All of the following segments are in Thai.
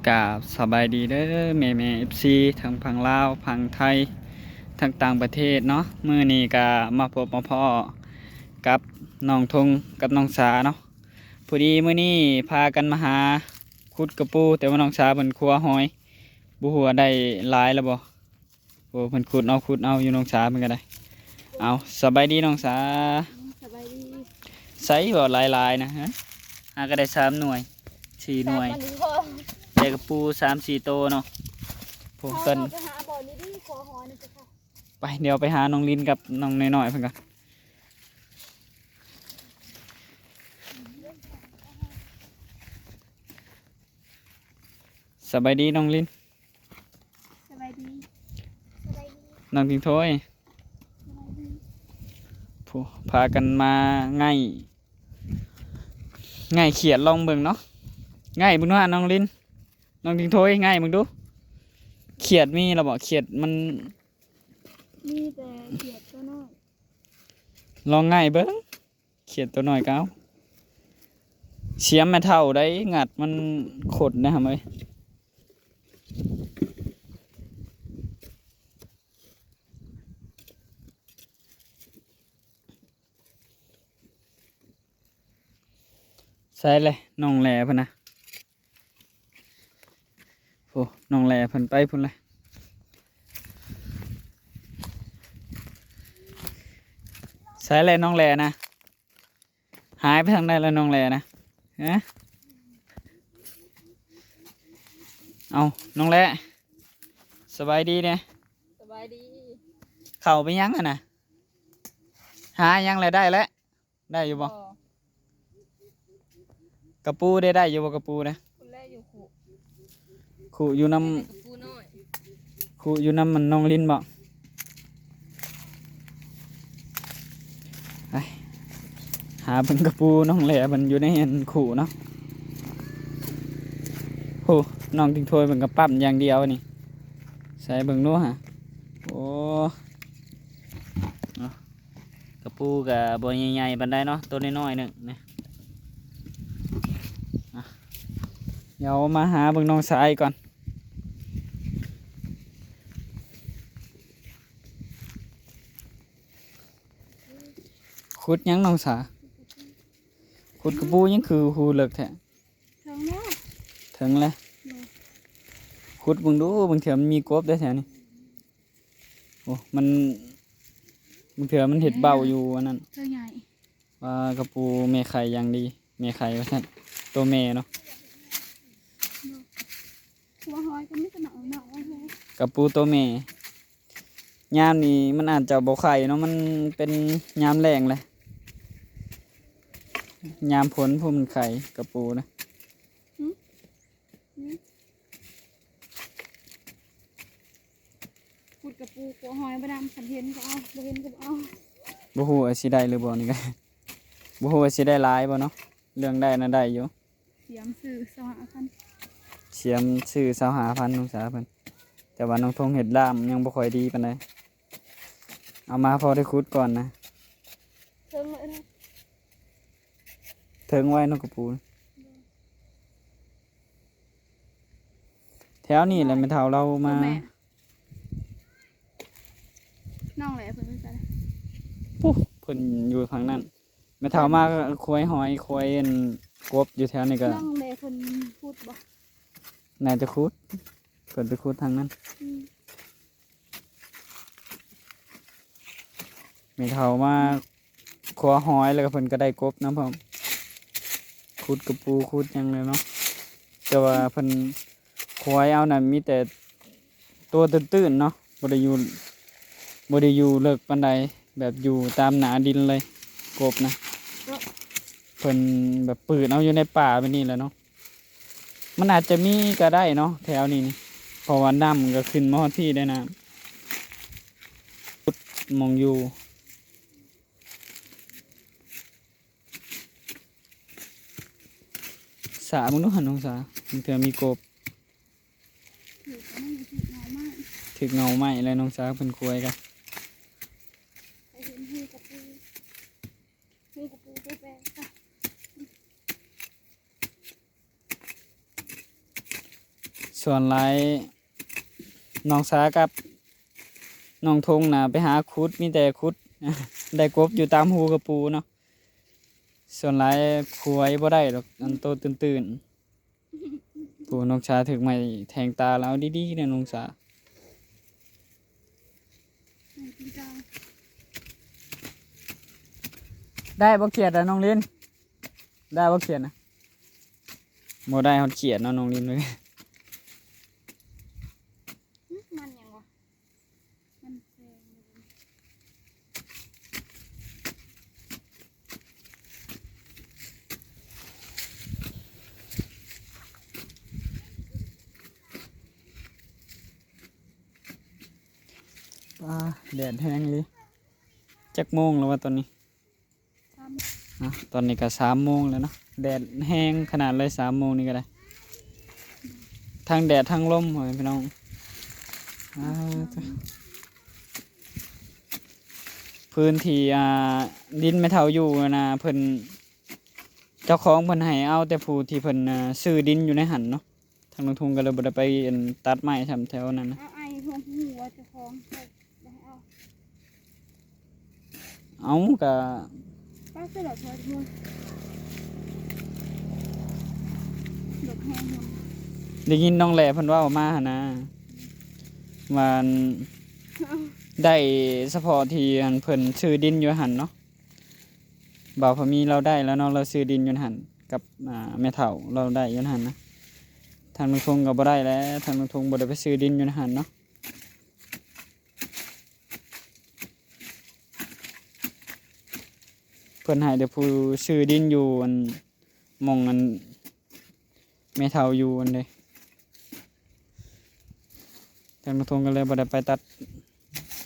กราบสบายดีเด้อแม่แม่เอฟซีทั้งพังลาวพังไทยทั้งต่างประเทศเนาะมื้อนี้ก็มาพบมาพ่อกับน้องทงกับน้องสาเนาะพอดีมื้อนี้พากันมาหาขุดกระปูแต่ว่าน้องสาเพิ่นครัวหอยบ่ฮู้ว่าได้หลายแล้วบ่โอ้เพิ่นขุดเอาอยู่น้องสาเพิ่นก็ได้เอาสบายดีน้องสาสบายดีใส่บ่หลายๆนะฮะหาก็ได้3หน่วย4หน่วย มันนี้พอได้กระปู3-4โตเนาะพวกกัน ไปหาบ่อนี้ดิขอหอนี่จ้ะค่ะไปเดี๋ยวไปหาน้องลินกับน้องน้อยๆเพิ่นกันสบายดีน้องลินสบายดีสบายดีน้องทิงถ้อยสบายดีผู้พากันมาง่ายเขียดลองเบิ่งเนาะง่ายบึงว่าน้องลินน้องทิงถ้อยง่ายมึงดูเขียดมีเราบอกเขียดมันมีแต่เขียดตัวน้อยลองง่ายเบิ่งเขียดตัวน้อยเก้าเสียมแม่เท่าได้งัดมันขดนะครับเอ้ยใช่เลยน้องแหล่พุ่นนะโอ้น้องแหล่เพิ่นไปพุ่นเลยใช่เลยน้องแหล่นะหายไปทางใดแล้วน้องแหล่นะฮะเอาน้องแหล่สบายดีเนี่ย สบายดีเข้าไปยังอ่ะนะหายังเลยได้แล้วได้อยู่บ่กระปูได้อยู่บ่กระปูนะคุณแรกอยู่ขู่ขู่อยู่น้กระปูน้อย ำขู่อยู่น้ำมันน้องลิ้นบ่ไปหาเบิ่งกระปูน้องแหล่มันอยู่ในอันขู่เนาะโหน้องทิ้งถ้วยเบิ่งกระปั๊มอย่างเดียวนี่ใส่เบิ่งนู้ฮะโอ้เนาะกระปูกับบ่ใหญ่ๆปานใดเนาะตัวน้อยๆนึงนะเดี๋ยวมาหาเบิ่งน้องสายก่อนขุดยังน้องสาขุดกระปูยังคือหูเลิกแท้ถึงแล้วถึงเลยขุดเบิ่งดูบางเถื่อมันมีกบได้แถวนี้โอ้มันบางเถื่อมันเห็ดเบาอยู่อันนั้นตัวใหญ่ว่ากระปูเมไข่อย่างดีเมไข่ว่าท่านตัวเมเนาะ หัวหอยก็ไม่จะหนาวเลย กระปูตัวเมยามนี้มันอาจจะบ่ไข่เนาะมันเป็นยามแรงเลยยามผลพุ่มนไข่กระปูนะขุดกระปูหัวหอยไปดำขันเห็นก็เอาบ่เห็นก็เอา บ่ฮู้ว่าสิได้หรือบ่นี่ก็ บ่ฮู้ว่าสิได้หลายบ่เนาะเรื่องได้น่ะได้อยู่เสียมสื่อสหพันธ์ เสียมชื่อ25,000น้องสาเพิ่นแต่ว่าน้องทงเห็ดล่ามยังบ่ค่อยดีปานใดเอามาพอได้ขุดก่อนนะเชิงเลยนะ ถึงไว้นกกระปูแถวนี้แหละแม่เฒ่าเรามาน้องแหละเพิ่นไปใส่ ปุ๊เพิ่นอยู่ทางนั้นแม่เฒ่ามาควายหอยควายอันกบอยู่แถวนี้ก็ น้องแหละเพิ่นพูดบ่ น่าจะขุดเพิ่นไปขุดทางนั้นแม่เฒ่ามาครัวหอยแล้วก็เพิ่นก็ได้กบนำพร้อมขุดกระปูขุดหยังเลยเนาะแต่ว่าเพิ่นควายเอาน่ะมีแต่ตัวตื้นๆเนาะบ่ได้อยู่เลิกปานใดแบบอยู่ตามหนาดินเลยกบนะเพิ่นแบบปืนเอาอยู่ในป่าแบบนี้แหละเนาะมันอาจจะมีก็ได้เนาะแถวนี้นี่เพราะว่าน้ำก็ขึ้นมาฮอดพี่ได้นะมองอยู่สามึงดูหันองศามันเถื่อมีกบถึกเงาไหมเลยน้องสาวเพิ่นคุยกัน ส่วนหลายน้องสากับน้องทงน่ะไปหาคุดมีแต่คุด ได้กบอยู่ตามหูกระปูเนาะส่วนหลายควยบ่ได้หรอกอันโตตื่นๆปูน้องชาถึกไม่แทงตาแล้วดีๆเนี่ยน้องสาได้บ่เขียดอ่ะน้องลินได้บ่เขียดนะบ่ได้เฮาเขียดเนาะน้องลินเลย มันยังวะมันแพงแดดแห้งเลยจักโมงแล้วว่าตอนนี้ ซ้ำ ตอนนี้ก็3 โมงแล้วเนาะแดดแห้งขนาดเลย3 โมงนี่ก็ได้ทั้งแดดทั้งลมโอ้ยพี่น้องจ้ะพื้นที่ดินไม่เท่าอยู่นะเพิ่นเจ้าของเพิ่นให้เอาแต่ผู้ที่เพิ่นซื้อดินอยู่ในหันเนาะทางลงทุนก็เลยบ่ได้ไปตัดไม้ทำแถวนั้นนะ เอาไอ้พวกหัวเจะคล้าของได้เอา เอาก็ ป้าเสื้อเหลือทอดหัวดอกแห้งหัว ได้ยินน้องแหล่เพิ่นเว้ามาหั่นนะว่าอันได้เฉพาะที่อันเพิ่นซื้อดินอยู่หันเนาะบ่าวพอมีเราได้แล้วเนาะเราซื้อดินอยู่หันกับแม่เฒ่าเราได้อยู่หันนะทางลุงทงก็บ่ได้แล้วทางลุงทงบ่ได้ไปซื้อดินอยู่หันเนาะเพิ่นให้แต่ผู้ซื้อดินอยู่อันหม่องอันแม่เฒ่าอยู่อันเด้ทางลุงทงก็เลยบ่ได้ไปตัด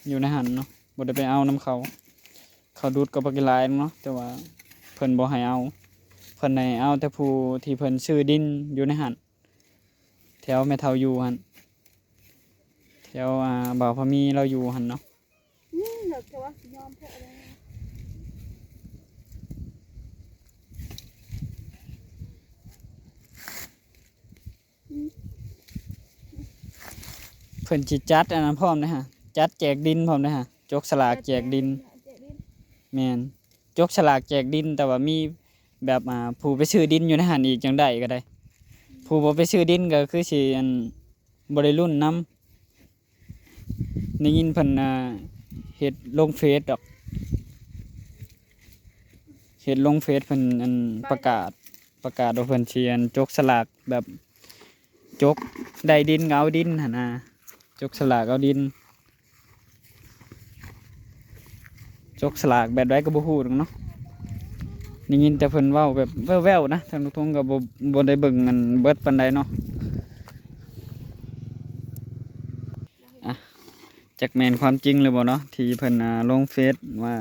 อยู่ในหันเนาะบ่ได้ไปเอาน้ำเขาดูดก็บ่กี่หลายเนาะแต่ว่าเพิ่นบ่ให้เอาเพิ่นให้เอาแต่ผู้ที่เพิ่นซื้อดินอยู่ในหันแถวแม่เฒ่าอยู่หันแถวบ่าวพะมีเราอยู่หันเนาะ เหลือแต่ว่าสิยอมแพ้เลย เพิ่นสิจัดอันนั้นพร้อมนะฮะจัดแจกดินพร้อมนะฮะจกสลากแจกดินแม่นจกสลากแจกดินแต่ว่ามีแบบผู้ไปซื้อดินอยู่ในหันอีกจังได้ก็ได้ผู้บ่ไปซื้อดินก็คือสิอันบ่ได้รุ่นนำได้ยินเพิ่นเฮ็ดลงเฟซดอกเฮ็ดลงเฟซเพิ่นอันประกาศว่าเพิ่นสิอันจกสลากแบบจกได้ดินก็เอาดินหั่นน่ะจกสลากเอาดินจกสลากแบบใดก็บ่ฮู้ดอกเนาะได้ยินแต่เพิ่นเว้าแบบแว่วๆนะทางลูกทุ่งก็บ่ได้เบิ่งอันเบิดปานใดเนาะจักแม่นความจริงหรือบ่เนาะที่เพิ่นลงเฟซว่า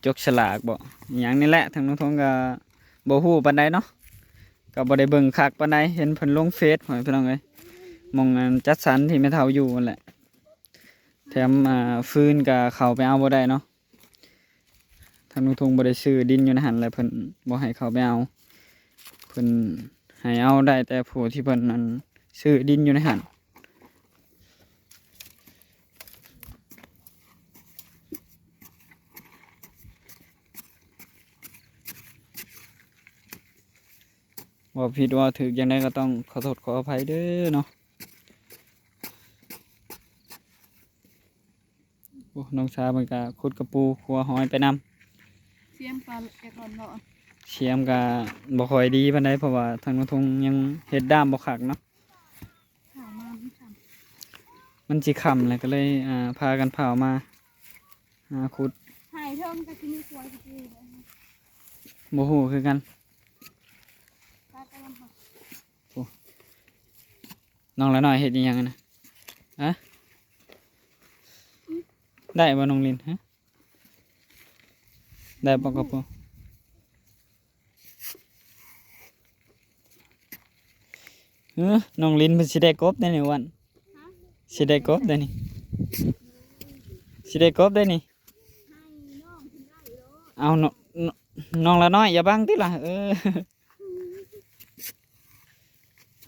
จกสลากบ่อหยังนี่แหละทางลูกทุ่งก็บ่ฮู้ปานใดเนาะก็บ่ได้เบิ่งคักปานใดเห็นเพิ่นลงเฟซให้พี่น้องเอ้ยหม่องอันจัดสรรที่แม่เฒ่าอยู่นั่นแหละแถมฟืนก็เข้าไปเอาบ่ได้เนาะทางลุงทงบ่ได้ซื้อดินอยู่ในหันเลยเพิ่นบ่ให้เข้าไปเอาเพิ่นให้เอาได้แต่ผู้ที่เพิ่นนั้นซื้อดินอยู่ในหันว่าผิดว่าถูกยังไงก็ต้องขอโทษขออภัยเด้อเนาะโอ้น้องชาเพิ่นก็ขุดกระปูขัวหอยไปนำ เสียมปลาแอกร้อน เชียมก็บ่ค่อยดีปานใดเพราะว่าทางลุงทงยังเฮ็ดด้ามบ่คักเนาะ ๆถามมาพี่ถาม มันสิค่ำแล้วก็เลยพากันเผามาขุด หายเทิงก็ที่มีครัวที่ดีเลย บ่ฮู้คือกัน ปลาตะวันตก น้องละน้อยเฮ็ดอีหยังอะนะฮะได้บ่น้องลินฮะได้บ่ครับผมน้องลินเพิ่นสิได้กบได้นี่วันสิได้กบได้นี่สิได้กบได้นี่เอาน้องละน้อยอย่าบังติล่ะ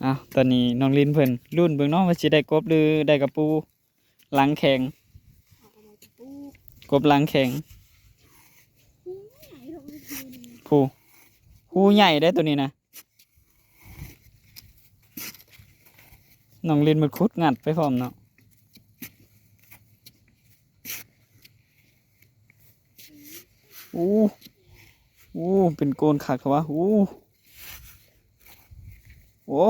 อ้าวตอนนี้น้องลินเพิ่นรุ่นเบิ่งเนาะว่าสิได้กบหรือได้กระปูหลังแข็ง เอาอะไรกับปู กบหลังแข็ง ไหนลงไปดูนี่ ผู้ผู้ใหญ่ได้ตัวนี้นะน้องลินมันคุดงัดไปพร้อมเนาะอู้อู้เป็นโกนขักเถอะวะอู้โอ้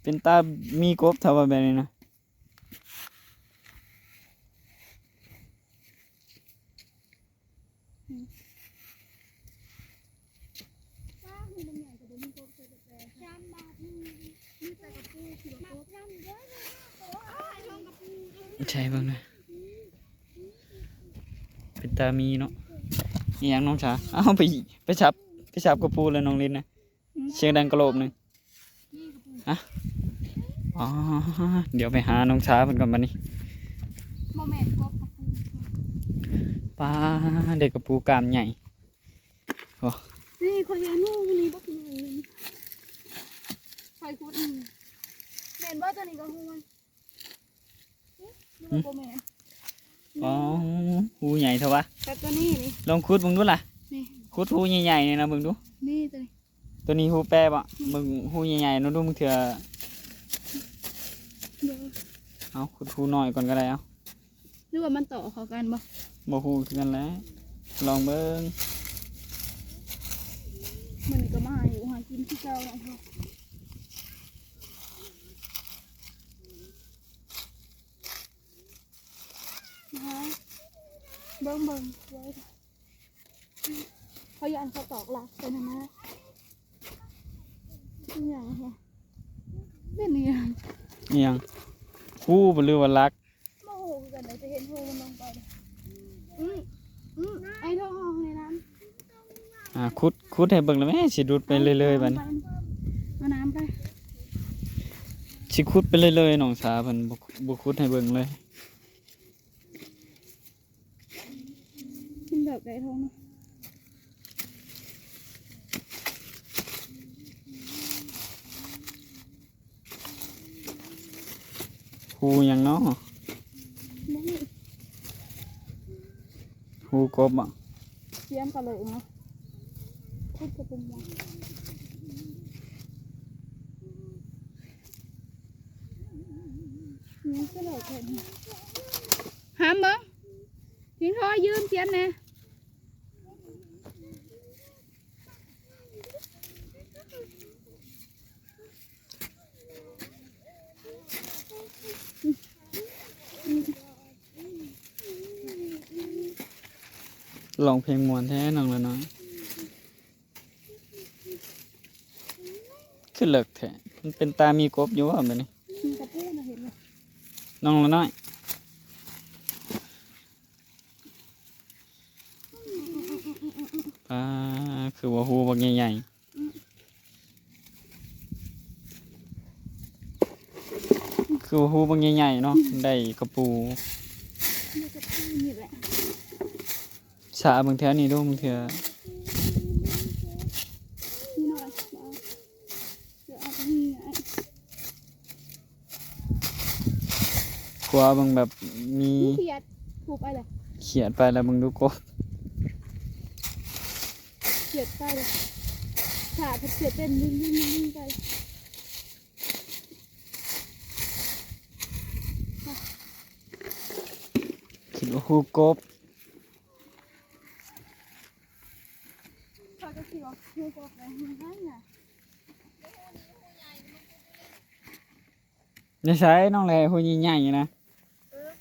เป็นตามีกบเท่าว่าแบบนี้นะ ว่าคือมันใหญ่กว่าเดิมมีโกบเคยจะแปลจำบาทนึงมีแต่กับปูคือโกบจำเยอะเลยโอ้ยลงกับปู ใช่บ้างนะเป็นตามีเนาะนี่ยังน้องชาเอ้าไปชับกระปูเลยน้องลินนะเสียงดังกระโหลกหนึ่งฮะอ๋อเดี๋ยวไปหาน้องชาเพิ่นก่อนบัดนี้ โมเมนต์กบกับปู ป้าเด็กกระปูกามใหญ่ นี่คอยเห็นงูนี่บักหนึ่งคอยคุดเห็นว่าตัวนี้ก็งูมันนี่โมเมนต์ อ๋อหูใหญ่เท่าวะ แต่ตัวนี้นี่ ลองคุดมึงดูล่ะ นี่ คุดหูใหญ่ๆเนี่ยนะมึงดู นี่ตัวนี้ ตัวนี้หูแปรบ่มึงหูใหญ่ๆนู้นดูมึงเถื่อ เดี๋ยว เอาคุดหูน้อยก่อนก็ได้เอา หรือว่ามันต่อเขากันบ่ บ่หูคือกันแหล้วลองเบิ่ง มันก็มาอยู่หากินที่เก่าแล้วเขาเบิ่งไว้เขายันเขาตอกหลักเป็นนะเป็นอย่างไรเป็นอย่าง เอียงหูบ่หรือว่ารัก โมโหกันเลยจะเห็นโฮมันลงไปไอ้ท่อห้องในน้ำ คุดให้เบิ่งแล้วแม่สิดูดไปเรื่อยๆบัดนี้ เอาน้ำไป สิคุดไปเรื่อยๆน้องสาเพิ่นบ่คุดให้เบิ่งเลย กินแบบไก่ทองเนาะ หูหยังเนาะ นี่ หูกบอ่ะ เสียมกันเลยเนาะพูดจะเป็นยังนี่ก็เลยแค่นี้ห้ามเบิ้งทิ้งทอยืมเสียนแน่ร้องเพลงม่วนแท้น้องละน้อยคือเลิกแท้มันเป็นตามีกบอยู่ว่าแบบนี้ มีกระเพื่อนเห็นไหม น้องละน้อยคือว่าหูบักใหญ่ๆคือว่าหูบักใหญ่ๆเนาะได้กระปู มีกระเพื่อนนี่แหละ สาบางแถวนี้ดูบางเถื่อ นี่หน่อยเดี๋ยวเอาไปนี่ไอ้ กลัวบางแบบมี เขียดถูกไปเลย เขียดไปแล้วบางดูกบ เขียดไปเลยขาเขียดเป็นนิ่งไป คิดว่าหูกบ เขาจะเขียวคือบอกอะไรมันให้น่ะ จะใช้น้องแลหูใหญ่ๆนะ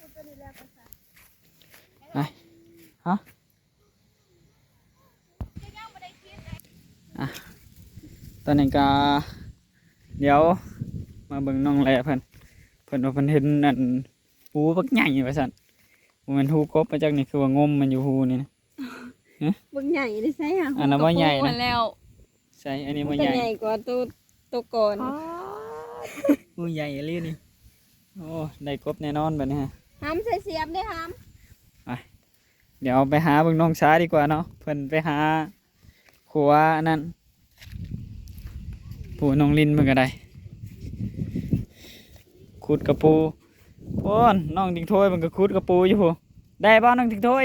คุณตัวนี้แล้วภาษา ไปฮะอ่ะตอนนี้ก็เดี๋ยวมาเบิ่งน้องแลเพิ่นว่าเพิ่นเห็นนั่นหูบักใหญ่ว่าซั่นบ่แม่นหูกบมาจากนี่คือว่างมมันอยู่หูนี่นะ บึงใหญ่ได้ใช่ไหม อันนั้นบ่ใหญ่นะ แล้ว ใช่อันนี้บ่ มัน ใหญ่ ใหญ่กว่าตัวก่อน หูใหญ่อีหลีนี่โอ้ได้กบแน่นอนบัดนี้ฮะ ห้ามใส่เสียบได้ห้าม เดี๋ยวไปหาเบิ่งน้องช้าดีกว่าเนาะเพิ่นไปหาขัวอันนั้น ปูน้องลินมันก็ได้ขุดกระปูโอ้นน้องทิ้งถ้วยมันก็ขุดกระปูอยู่พูได้บ่น้องทิ้งถ้วย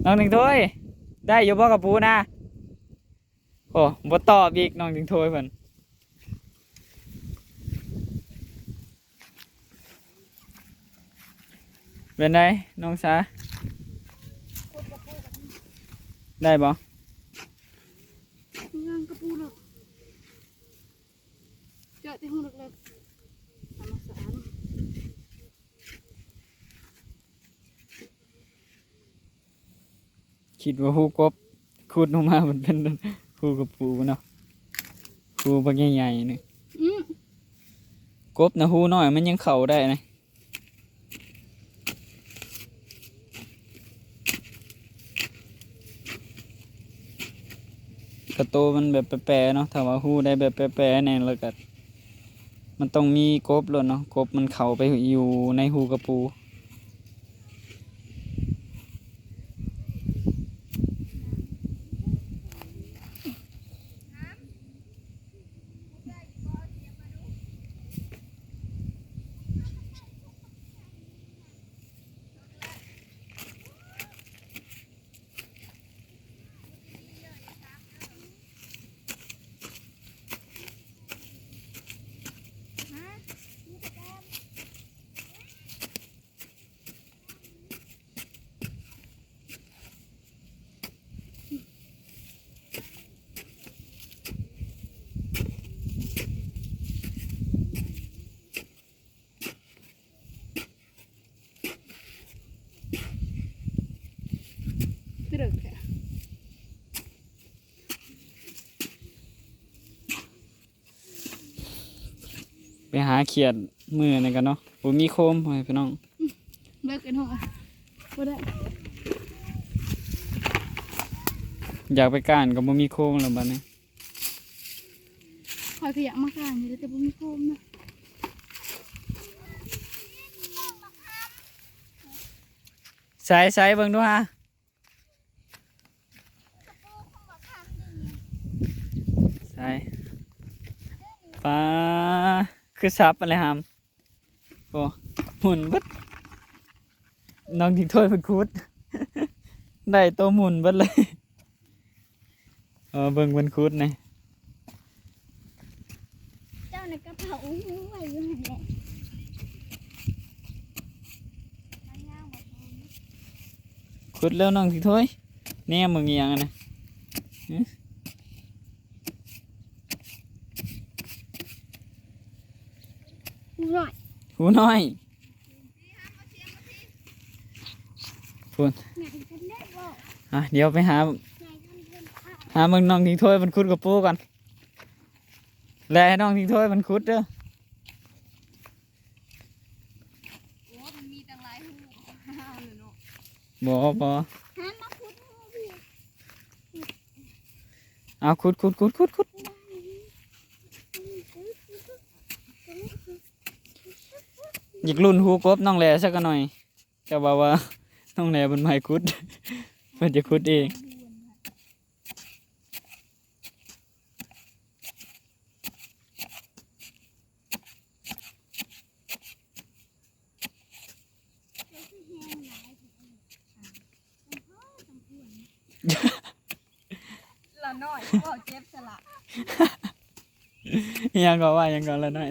น้องทิ้งถ้วยได้อยู่บ่กระปูนะโอ้บ่ตอบอีกน้องทิ้งถ้วยเพิ่นเป็นไงน้องสาได้บ่ งานกระปูหรอกเจาะที่หูเล็กๆทำมาสาร คิดว่าหูกบขุดลงมามันเป็นหูกระปูเนาะหูบางใหญ่ๆนี่ อืม กบนะหูน้อยมันยังเข่าได้นะกระโตมันแบบแปรๆเนาะถ้าว่าหูได้แบบแปรๆเนี่ยแล้วก็มันต้องมีกบเลยเนาะกบมันเข่าไปอยู่ในหูกระปูที่เด็กแค่ ไปหาเขียดมือนี่กันเนาะบ่มีโคมให้พี่น้อง เลิกกันหัวบ่ได้ อยากไปก้านก็บ่มีโคมแล้วบัดนี้ คอยขยะมาข้างนี่แต่บ่มีโคมนะ ใส่เบิ่งดูฮะใส่ปลาคือซับอะไรหามโอ้หมุนเบิดน้องทิ้งถ้วยเป็นคุด ได้ตัวหมุนเบิดเลยเบิ่งเป็นคุดนี่ เจ้าในกระเป๋าหูไว้อยู่หั่นแหละ คุดแล้วน้องทิ้งถ้วยเนี่ยมึงอีหยังอะนะ หูหน่อย หูน้อยพูน ไหนกันได้บ่ เดี๋ยวไปหา ไหนกันเป็นอ่ะ มึงน้องทิ้งถ้วยมันคุดกับปูก่อนแลให้น้องทิ้งถ้วยมันคุดเด้อ โอ้มันมีตั้งหลายหูเลยเนาะ บ่ หามาขุดหูพี่ เอาคุดอยากรุ่นหูกบน้องแลสักหน่อยจะบอกว่าน้องแลมันไม่คุด มันจะคุดเองละน้อยก็เจ็บสละ ยังก็ว่ายังก็แล้วหน่อย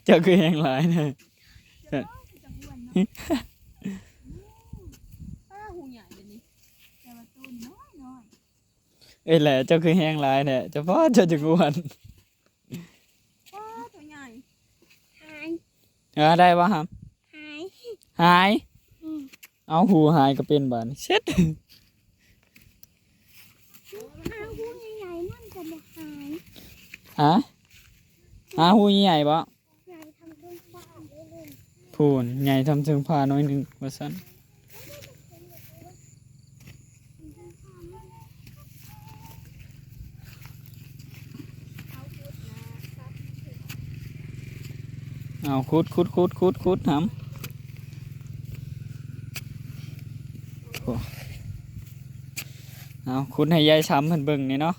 เจ้าคือแหงหลายเนี่ย ป้าหูใหญ่เลยนี่แต่ว่าตัวน้อย เอ้ยแหละเจ้าคือแหงหลายเนี่ยเฉพาะเจ้าจะกวน ป้าตัวใหญ่ หาย ได้ปะครับ หาย หาย เอาหูหายก็เป็นบานเช็ด หาหูใหญ่ๆนั่นก็บ่หาย หาหาหูใหญ่ปะ ใหญ่ทำต้นฟ้าได้เลย พูนใหญ่ทำถึงพาน้อยหนึ่งว่าสั้นเอาคุดทำโอ้ เอาคุณให้ยายช้ำเพิ่นเบิ่งนี่เนาะ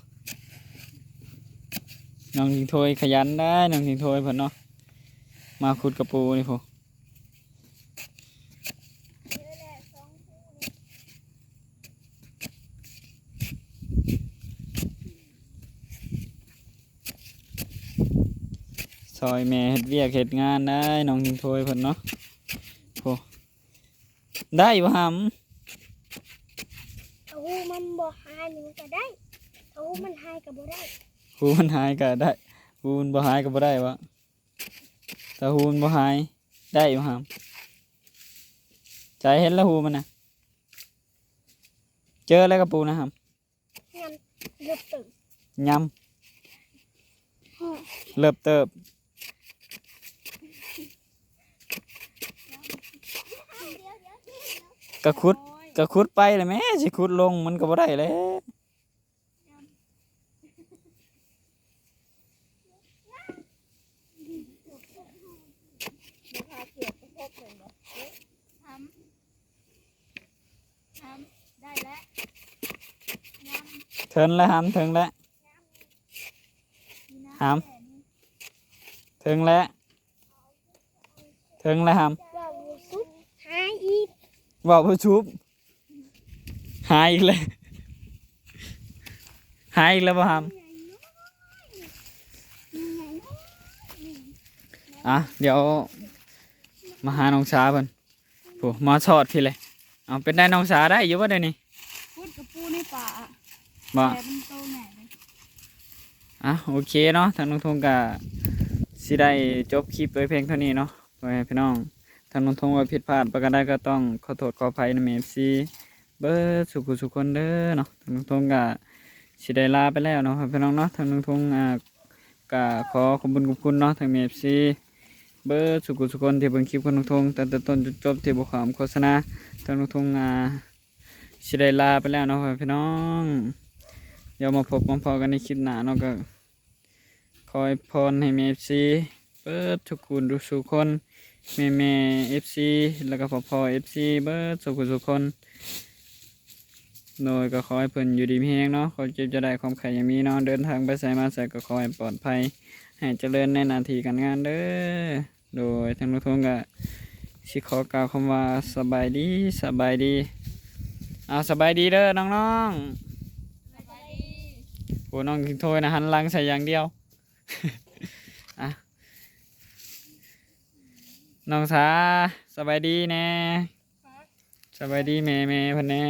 น้องทิงโทยขยันได้น้องทิงโทยเพิ่นเนาะมาขุดกระปูนี่พอ เยอะแหละ2คู่นี่ ซอยแม่เฮ็ดเวียกเฮ็ดงานได้น้องทิงโทยเพิ่นเนาะโอ้ได้บ่หำ เอาหูมันบ่หายนี่มันก็ได้เอาหูมันหายก็บ่ได้ หูมันหายก็ได้หูมันบ่หายก็บ่ได้วะแต่หูมันบ่หายได้บ่หำใจเห็นแล้วหูมันน่ะเจอแล้วกระปูนะหำ งั้นเลือบตึง ยำเลิบเติบกระคุดไปเลยแม่สิคุดลงมันก็บ่ได้เลย พาเกี่ยวกับพวกเพิ่นบ่ ทำได้แล้วยำ เทินแล้วหำเทิงแล้ว นี่นะ หำเทิงแล้วเทิงแล้วห ว่าบ่สุดหายอีก ำบอกผู้ชุบหายอีกเลยหายอีกแล้วบ่หำอ่ะเดี๋ยวมาหาน้องสาเพิ่นโอ้มาสอดพี่เลยเอาเป็นได้น้องสาได้อยู่บ่เดี๋ยวนี้ พูดกับปูในป่า บ่ แต่มันโตใหญ่เลย อ่ะโอเคเนาะทางน้องทงก็สิได้จบคลิปไว้เพียงเท่านี้เนาะไว้ให้พี่น้องทางน้องทงว่าผิดพลาดประการใดก็ต้องขอโทษขออภัยใน FC เบิดสุขคนเด้อเนาะทางน้องทงก็สิได้ลาไปแล้วเนาะพี่น้องเนาะทางน้องทงก็ขอขอบคุณเนาะทาง FC เบิดสุคนที่เบิ่งคลิปของน้องทงตั้งแต่ต้นจนจบที่บ่ขามโฆษณาทางน้องทงสิได้ลาไปแล้วเนาะพี่น้องเดี๋ยวมาพบมาพอกันในคลิปหน้าเนาะก็ขอให้พรให้แม่ FC เบิดทุกคนทุกคนแม่ FC แล้วก็พ่อ FC เบิดสุกคนโดยก็ขอให้เพิ่นอยู่ดีมีแรงเนาะขอเจ็บจะได้ความไข่ยังมีเนาะเดินทางไปไสมาไสก็ขอให้ปลอดภัยให้เจริญในหน้าที่การงานเด้อโดยทางทุกคนก็สิขอกล่าวคำว่าสบายดีสบายดีสบายดีเด้อน้องๆ สบายดี โอ้น้องทิงโทยนะหันหลังใส่อย่างเดียว อ่ะน้องสาสบายดีแน่สบายดีแม่เพันแน่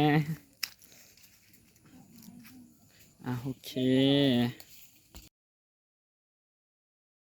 โอเค